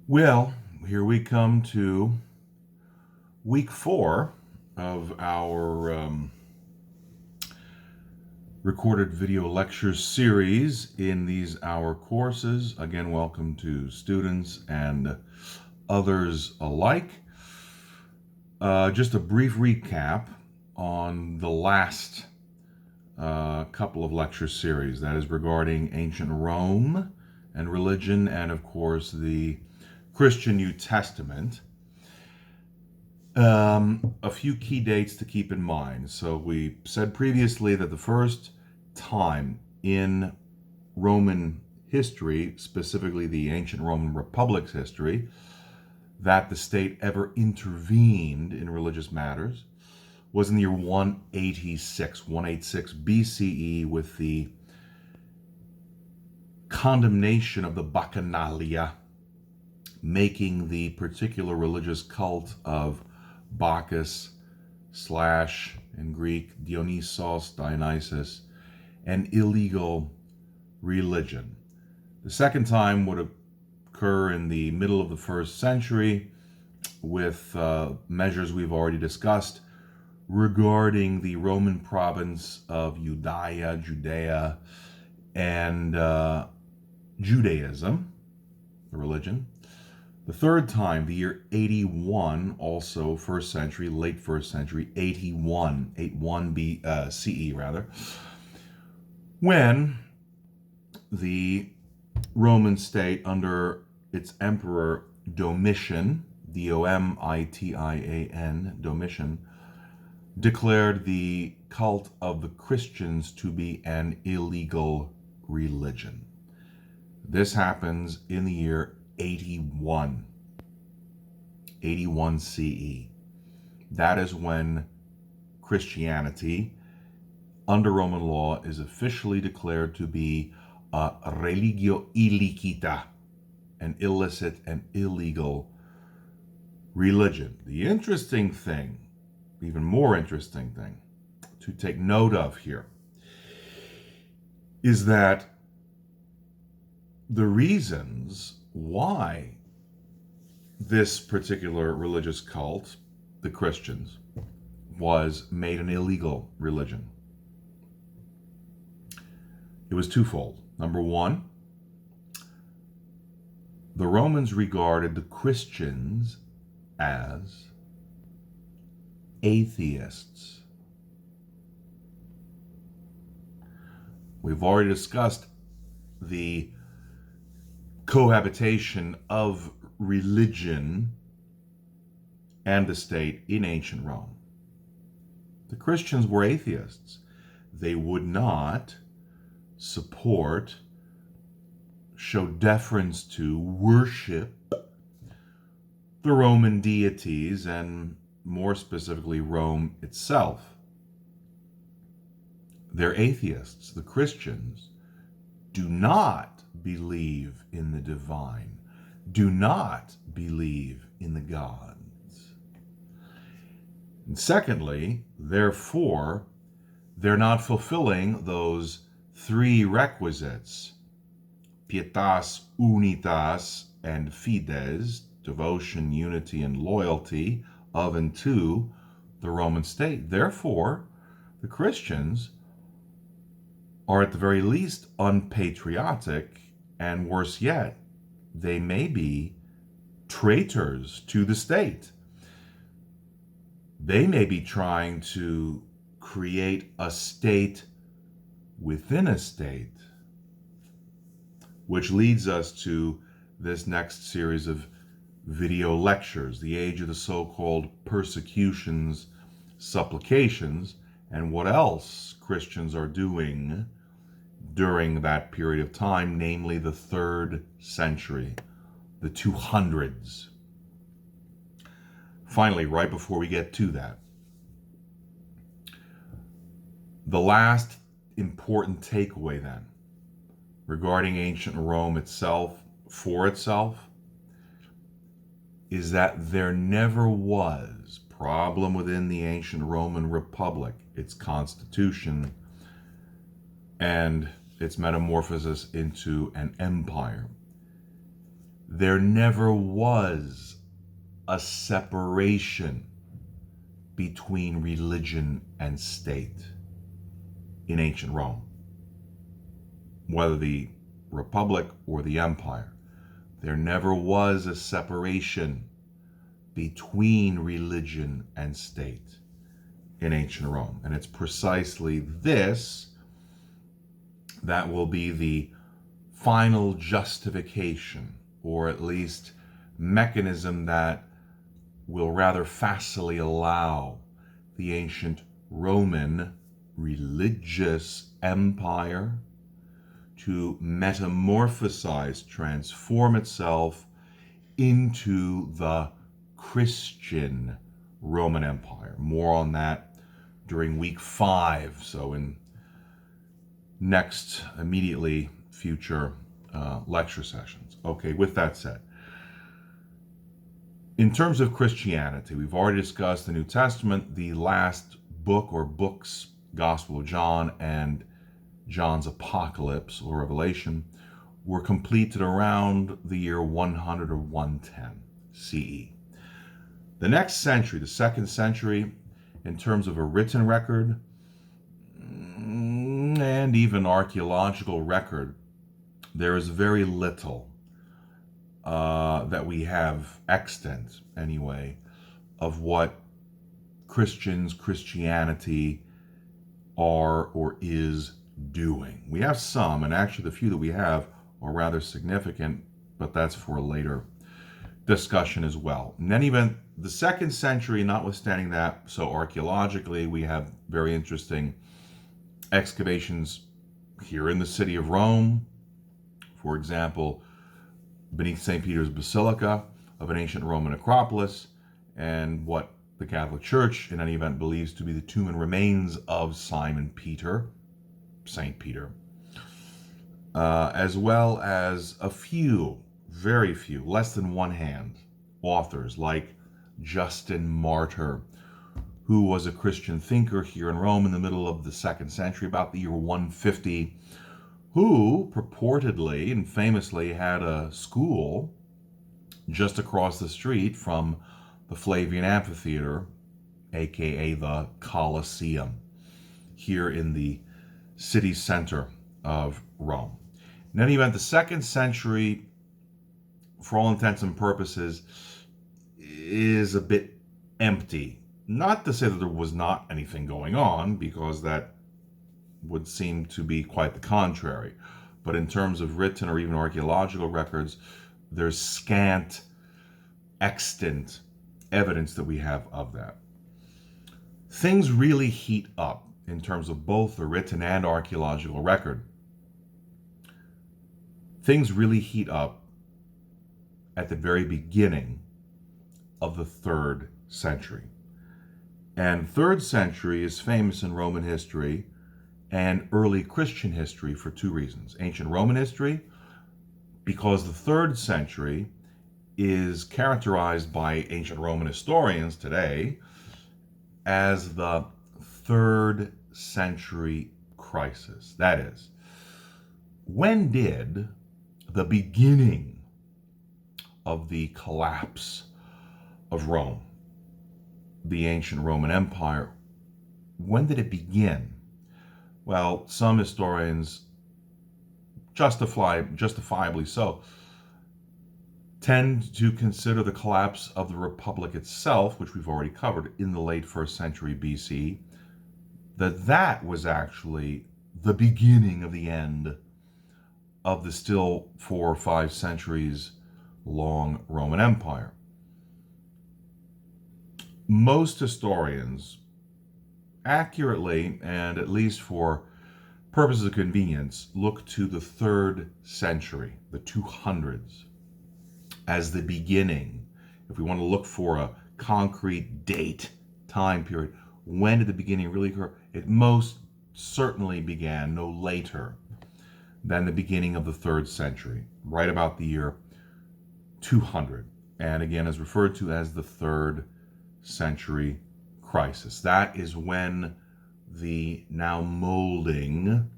Well, here we come to week 4 of our recorded video lecture series in these hour courses. Again, welcome to students and others alike. Just a brief recap on the last couple of lecture series, that is regarding ancient Rome and religion, and of course the Christian New Testament. A few key dates to keep in mind. So we said previously that the first time in Roman history, specifically the ancient Roman Republic's history, that the state ever intervened in religious matters was in the year 186 BCE, with the condemnation of the Bacchanalia, making the particular religious cult of Bacchus / in Greek Dionysos, an illegal religion. The second time would occur in the middle of the first century with measures we've already discussed regarding the Roman province of Judea, and Judaism, the religion. The third time, the year 81, also first century, late first century, 81 CE rather, when the Roman state under its emperor Domitian, Domitan, Domitian, declared the cult of the Christians to be an illegal religion. This happens in the year 81 CE. That is when Christianity, under Roman law, is officially declared to be a religio illicita, an illicit and illegal religion. The interesting thing, even more interesting thing to take note of here, is that the reasons why this particular religious cult, the Christians, was made an illegal religion, it was twofold. Number one, the Romans regarded the Christians as atheists. We've already discussed the cohabitation of religion and the state in ancient Rome. The Christians were atheists. They would not support, show deference to, worship the Roman deities, and more specifically Rome itself. They're atheists. The Christians do not believe in the divine, do not believe in the gods. And secondly, therefore, they're not fulfilling those three requisites: pietas, unitas, and fides, devotion, unity, and loyalty of and to the Roman state. Therefore, the Christians are at the very least unpatriotic, and worse yet, they may be traitors to the state. They may be trying to create a state within a state, which leads us to this next series of video lectures, the age of the so-called persecutions, supplications, and what else Christians are doing during that period of time, namely the 3rd century, the 200s. Finally, right before we get to that, the last important takeaway then regarding ancient Rome itself, for itself, is that there never was problem within the ancient Roman Republic, its constitution, and its metamorphosis into an empire. there never was a separation between religion and state in ancient Rome, whether the Republic or the Empire. There never was a separation between religion and state in ancient Rome. And it's precisely this that will be the final justification, or at least mechanism that will rather facilely allow the ancient Roman religious empire to metamorphosize, transform itself into the Christian Roman Empire. More on that during week 5, so in next immediately future lecture sessions. Okay, with that said, in terms of Christianity, we've already discussed the New Testament. The last book or books, Gospel of John and John's Apocalypse or Revelation, were completed around the year 100 or 110 CE. The next century, the 2nd century, in terms of a written record and even archaeological record, there is very little that we have extant, anyway, of what Christianity are or is doing. We have some, and actually the few that we have are rather significant, but that's for a later discussion as well. In any event, the 2nd century, notwithstanding that, so archaeologically we have very interesting excavations here in the city of Rome. For example, beneath St. Peter's Basilica of an ancient Roman acropolis, and what the Catholic Church, in any event, believes to be the tomb and remains of Simon Peter, St. Peter, as well as a few, very few, less than one hand, authors like Justin Martyr, who was a Christian thinker here in Rome in the middle of the 2nd century, about the year 150, who purportedly and famously had a school just across the street from the Flavian Amphitheater, aka the Colosseum, here in the city center of Rome. In any event, the 2nd century, for all intents and purposes, is a bit empty. Not to say that there was not anything going on, because that would seem to be quite the contrary. But in terms of written or even archaeological records, there's scant, extant evidence that we have of that. Things really heat up in terms of both the written and archaeological record. Things really heat up at the very beginning of the 3rd century. And 3rd century is famous in Roman history and early Christian history for 2 reasons. Ancient Roman history, because the 3rd century is characterized by ancient Roman historians today as the 3rd century crisis. That is, when did the beginning of the collapse of Rome, the ancient Roman Empire, when did it begin? Well, some historians, justifiably so, tend to consider the collapse of the Republic itself, which we've already covered, in the late 1st century BC, that was actually the beginning of the end of the still 4 or 5 centuries long Roman Empire. Most historians accurately, and at least for purposes of convenience, look to the 3rd century, the 200s, as the beginning. If we want to look for a concrete date, time period, when did the beginning really occur? It most certainly began no later than the beginning of the 3rd century, right about the year 200, and again is referred to as the 3rd century crisis. That is when the now molding,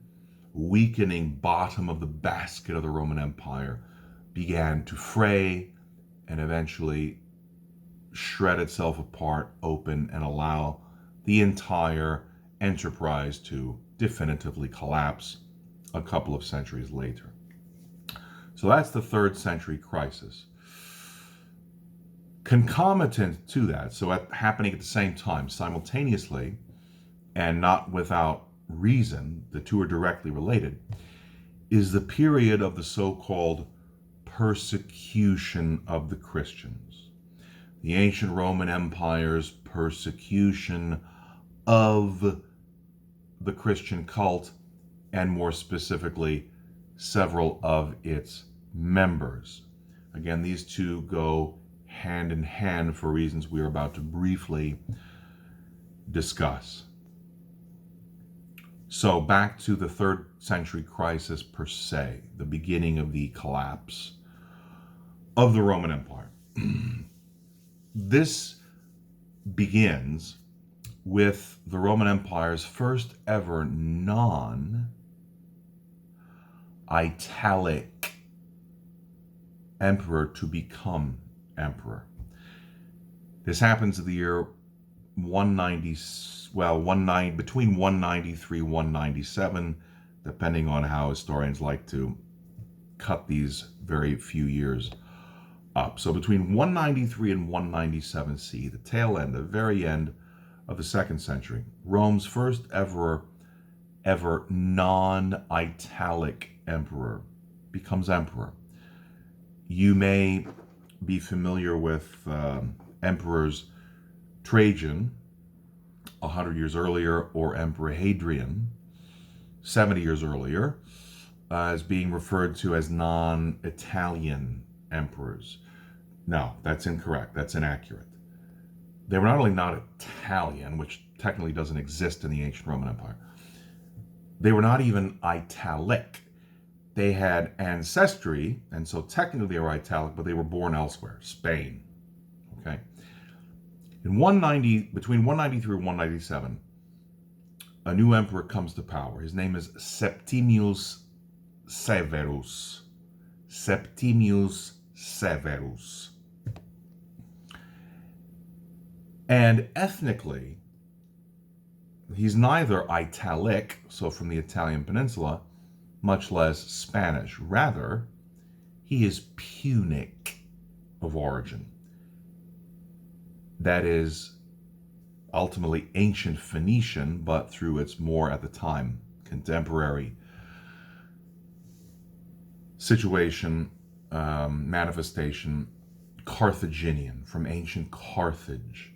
weakening bottom of the basket of the Roman Empire began to fray and eventually shred itself apart, open, and allow the entire enterprise to definitively collapse a couple of centuries later. So that's the 3rd century crisis. Concomitant to that, so happening at the same time, simultaneously, and not without reason, the two are directly related, is the period of the so-called persecution of the Christians. The ancient Roman Empire's persecution of the Christian cult, and more specifically, several of its members. Again, these two go hand in hand for reasons we are about to briefly discuss. So back to the 3rd century crisis per se, the beginning of the collapse of the Roman Empire. This begins with the Roman Empire's first ever non-italic emperor to become emperor. This happens in the year between 193 and 197, depending on how historians like to cut these very few years up. So between 193 and 197 CE, the tail end, the very end of the 2nd century, Rome's first ever non-italic emperor becomes emperor. You may be familiar with emperors Trajan, 100 years earlier, or Emperor Hadrian, 70 years earlier, as being referred to as non-Italian emperors. No, that's incorrect. That's inaccurate. They were not only not Italian, which technically doesn't exist in the ancient Roman Empire, they were not even italic. They had ancestry, and so technically they were italic, but they were born elsewhere, Spain. Okay? Between 193 and 197, a new emperor comes to power. His name is Septimius Severus. Septimius Severus. And ethnically, he's neither Italic, so from the Italian peninsula, much less Spanish. Rather, he is Punic of origin. That is ultimately ancient Phoenician, but through its more, at the time, contemporary situation, manifestation, Carthaginian, from ancient Carthage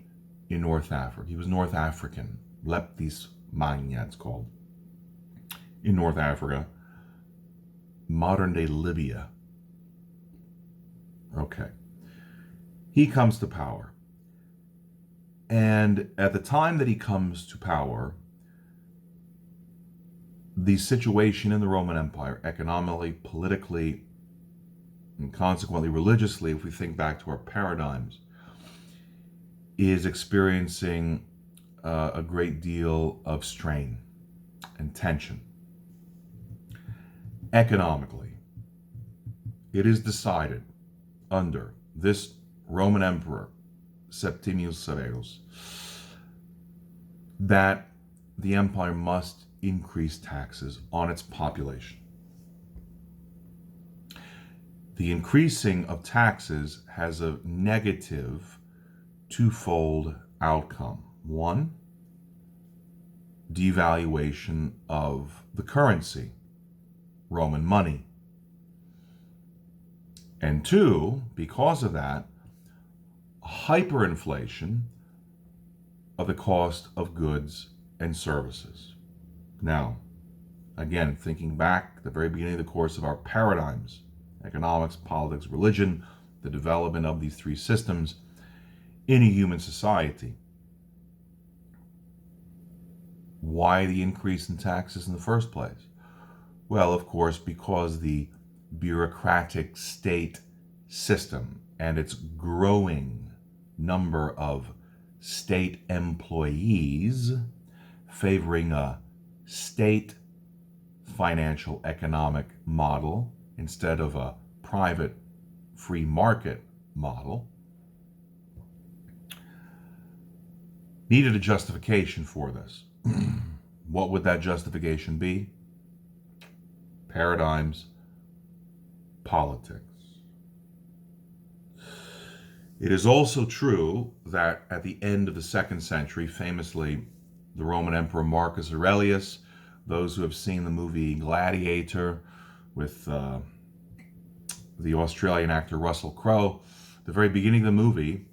in North Africa. He was North African, Leptis Magna it's called, in North Africa, modern-day Libya. Okay. He comes to power. And at the time that he comes to power, the situation in the Roman Empire, economically, politically, and consequently religiously, if we think back to our paradigms, is experiencing a great deal of strain and tension. Economically, it is decided under this Roman emperor, Septimius Severus, that the empire must increase taxes on its population. The increasing of taxes has a negative twofold outcome. One, devaluation of the currency, Roman money. And two, because of that, hyperinflation of the cost of goods and services. Now, again, thinking back at the very beginning of the course of our paradigms, economics, politics, religion, the development of these three systems in a human society. Why the increase in taxes in the first place? Well, of course, because the bureaucratic state system and its growing number of state employees favoring a state financial economic model instead of a private free market model, needed a justification for this. What would that justification be? Paradigms, politics. It is also true that at the end of the 2nd century, famously, the Roman Emperor Marcus Aurelius, those who have seen the movie Gladiator with the Australian actor Russell Crowe, the very beginning of the movie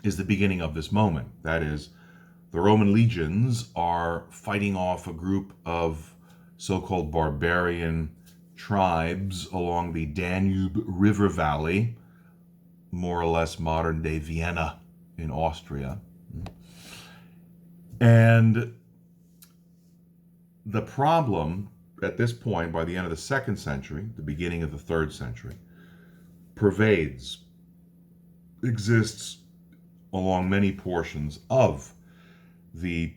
is the beginning of this moment. That is, the Roman legions are fighting off a group of so-called barbarian tribes along the Danube River Valley, more or less modern-day Vienna in Austria. And the problem at this point, by the end of the 2nd century, the beginning of the 3rd century, exists along many portions of the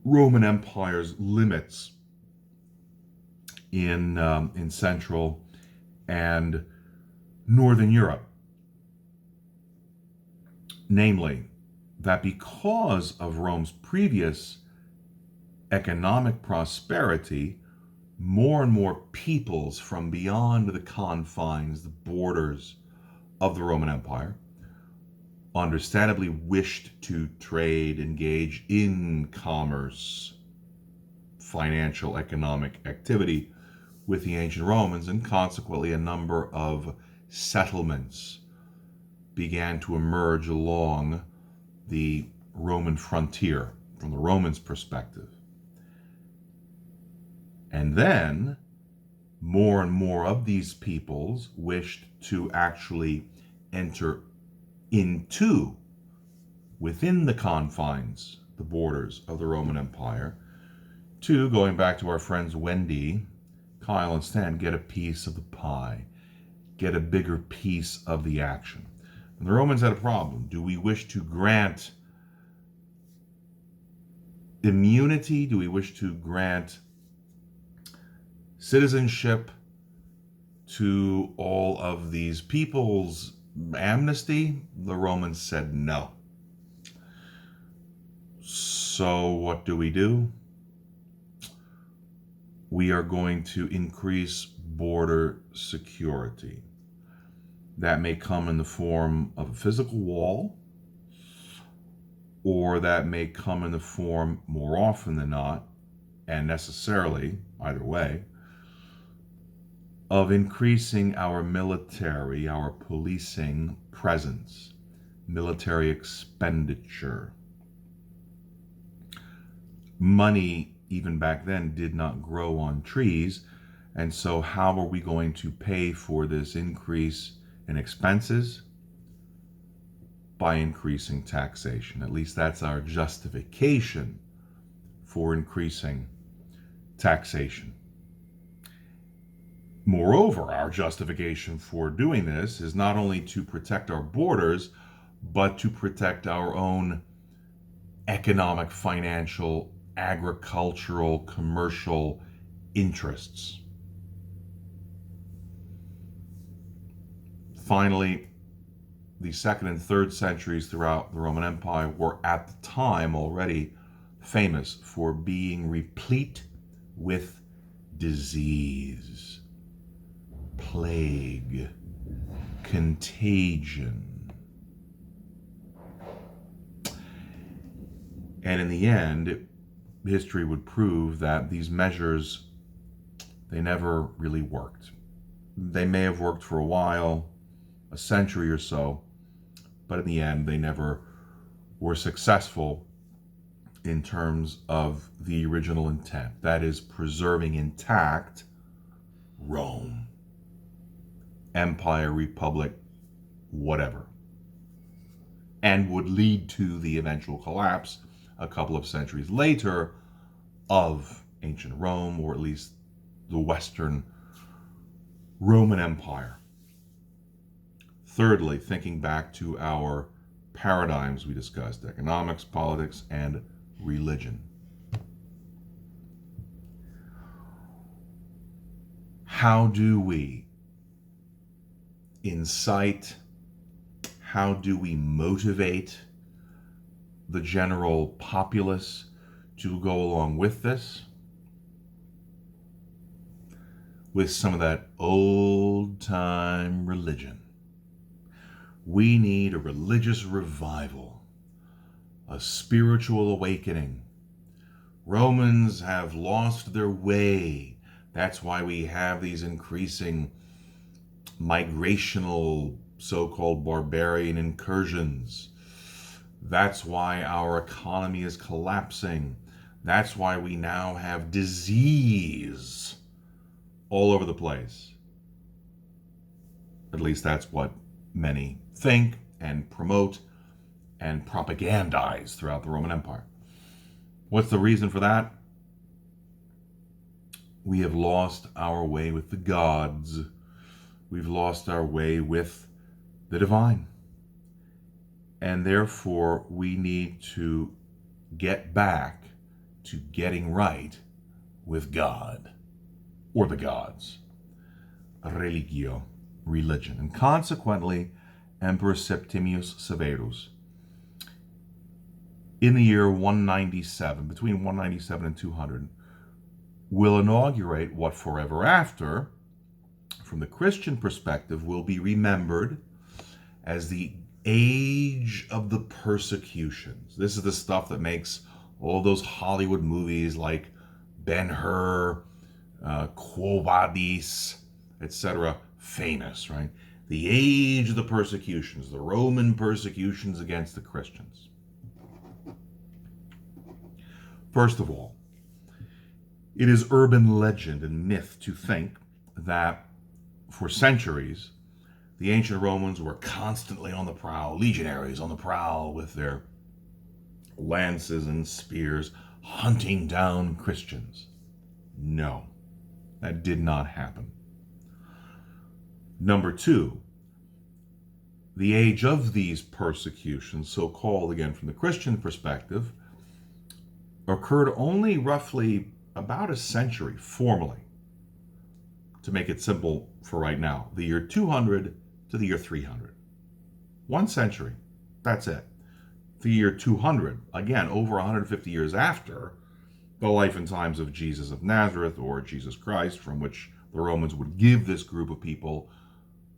Roman Empire's limits in Central and Northern Europe. Namely, that because of Rome's previous economic prosperity, more and more peoples from beyond the confines, the borders of the Roman Empire, understandably wished to trade, engage in commerce, financial, economic activity with the ancient Romans, and consequently a number of settlements began to emerge along the Roman frontier from the Romans' perspective. And then more and more of these peoples wished to actually enter into, within the confines, the borders of the Roman Empire, to, going back to our friends Wendy, Kyle, and Stan, get a piece of the pie, get a bigger piece of the action. And the Romans had a problem. Do we wish to grant immunity? Do we wish to grant citizenship to all of these peoples? Amnesty? The Romans said no. So what do? We are going to increase border security. That may come in the form of a physical wall, or that may come in the form, more often than not, and necessarily, either way, of increasing our military, our policing presence, military expenditure. Money, even back then, did not grow on trees, and so how are we going to pay for this increase in expenses? By increasing taxation. At least that's our justification for increasing taxation. Moreover, our justification for doing this is not only to protect our borders, but to protect our own economic, financial, agricultural, commercial interests. Finally, the 2nd and 3rd centuries throughout the Roman Empire were at the time already famous for being replete with disease, plague, contagion. And in the end, history would prove that these measures, they never really worked. They may have worked for a while, a century or so, but in the end, they never were successful in terms of the original intent. That is, preserving intact Rome, empire, republic, whatever, and would lead to the eventual collapse a couple of centuries later of ancient Rome, or at least the Western Roman Empire. Thirdly, thinking back to our paradigms we discussed, economics, politics, and religion. How do we incite? How do we motivate the general populace to go along with this? With some of that old-time religion. We need a religious revival, a spiritual awakening. Romans have lost their way. That's why we have these increasing migrational, so-called barbarian incursions. That's why our economy is collapsing. That's why we now have disease all over the place. At least that's what many think and promote and propagandize throughout the Roman Empire. What's the reason for that? We have lost our way with the gods. We've lost our way with the divine. And therefore, we need to get back to getting right with God, or the gods. Religio, religion. And consequently, Emperor Septimius Severus, in the year 197, between 197 and 200, will inaugurate what forever after, from the Christian perspective, will be remembered as the age of the persecutions. This is the stuff that makes all those Hollywood movies like Ben-Hur, Quo Vadis, etc. famous, right? The age of the persecutions, the Roman persecutions against the Christians. First of all, it is urban legend and myth to think that for centuries, the ancient Romans were constantly on the prowl, legionaries on the prowl with their lances and spears, hunting down Christians. No, that did not happen. Number two, the age of these persecutions, so-called again from the Christian perspective, occurred only roughly about a century formally. To make it simple for right now, the year 200 to the year 300. 1 century, that's it. The year 200, again, over 150 years after the life and times of Jesus of Nazareth, or Jesus Christ, from which the Romans would give this group of people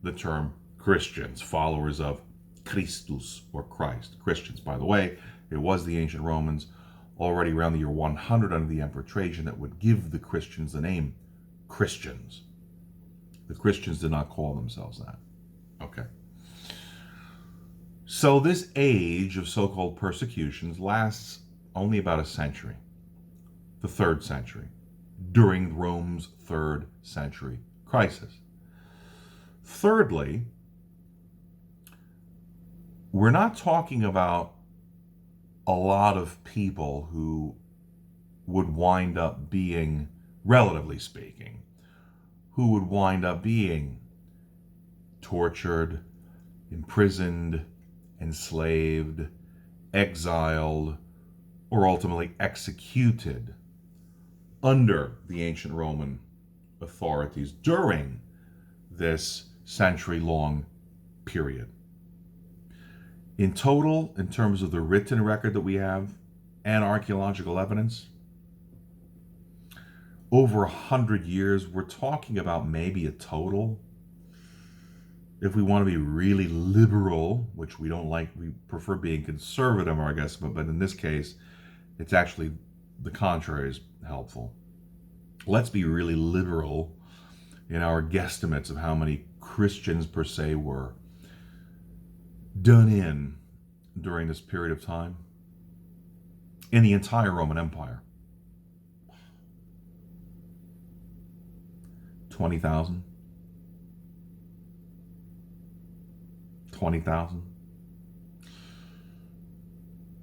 the term Christians, followers of Christus, or Christ. Christians, by the way, it was the ancient Romans already around the year 100 under the Emperor Trajan that would give the Christians the name Christians. The Christians did not call themselves that. Okay. So this age of so-called persecutions lasts only about a century, the 3rd century, during Rome's 3rd century crisis. Thirdly, we're not talking about a lot of people who would wind up being, relatively speaking, who would wind up being tortured, imprisoned, enslaved, exiled, or ultimately executed under the ancient Roman authorities during this century-long period. In total, in terms of the written record that we have and archaeological evidence, over 100 years, we're talking about maybe a total, if we want to be really liberal, which we don't like, we prefer being conservative, I guess, but in this case, it's actually the contrary is helpful. Let's be really liberal in our guesstimates of how many Christians per se were done in during this period of time in the entire Roman Empire. 20,000? 20,000?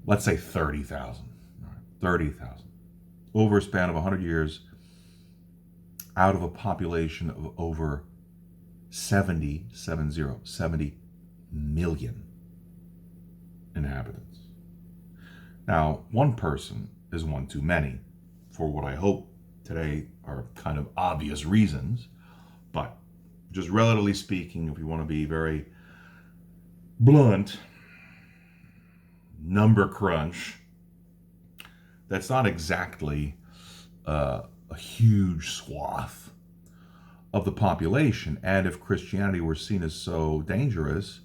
Let's say 30,000. 30,000. Over a span of 100 years, out of a population of over 70 million inhabitants. Now, one person is one too many, for what I hope today are kind of obvious reasons, but just relatively speaking, if you want to be very blunt, number crunch, that's not exactly a huge swath of the population. And if Christianity were seen as so dangerous,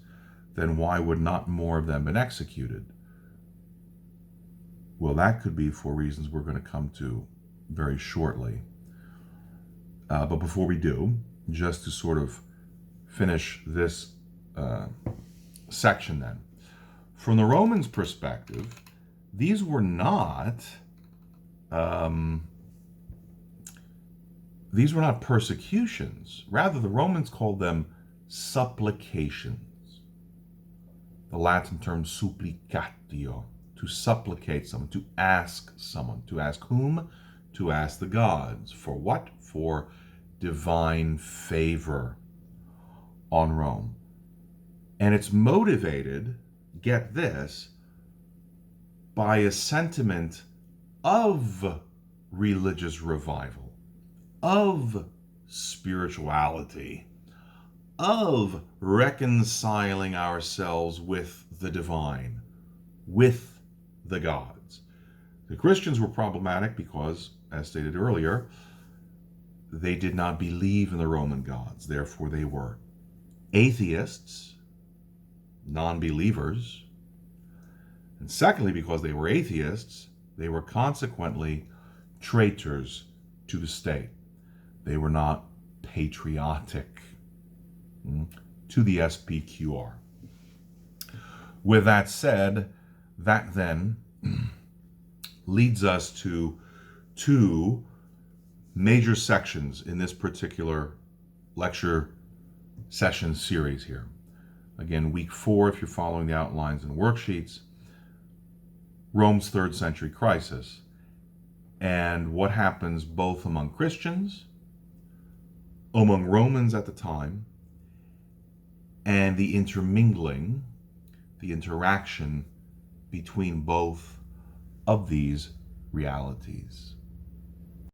then why would not more of them been executed? Well, that could be for reasons we're going to come to very shortly. But before we do, just to sort of finish this section then, from the Romans' perspective, these were not persecutions. Rather, the Romans called them supplications. The Latin term supplicatio, to supplicate someone, to ask someone. To ask whom? To ask the gods. For what? For divine favor on Rome. And it's motivated, get this, by a sentiment of religious revival, of spirituality, of reconciling ourselves with the divine, with the gods. The Christians were problematic because, as stated earlier, they did not believe in the Roman gods. Therefore, they were atheists, non-believers. And secondly, because they were atheists, they were consequently traitors to the state. They were not patriotic to the SPQR. With that said, that then leads us to two major sections in this particular lecture session series here. Again, week 4, if you're following the outlines and worksheets, Rome's 3rd century crisis, and what happens both among Christians, among Romans at the time, and the intermingling, the interaction between both of these realities.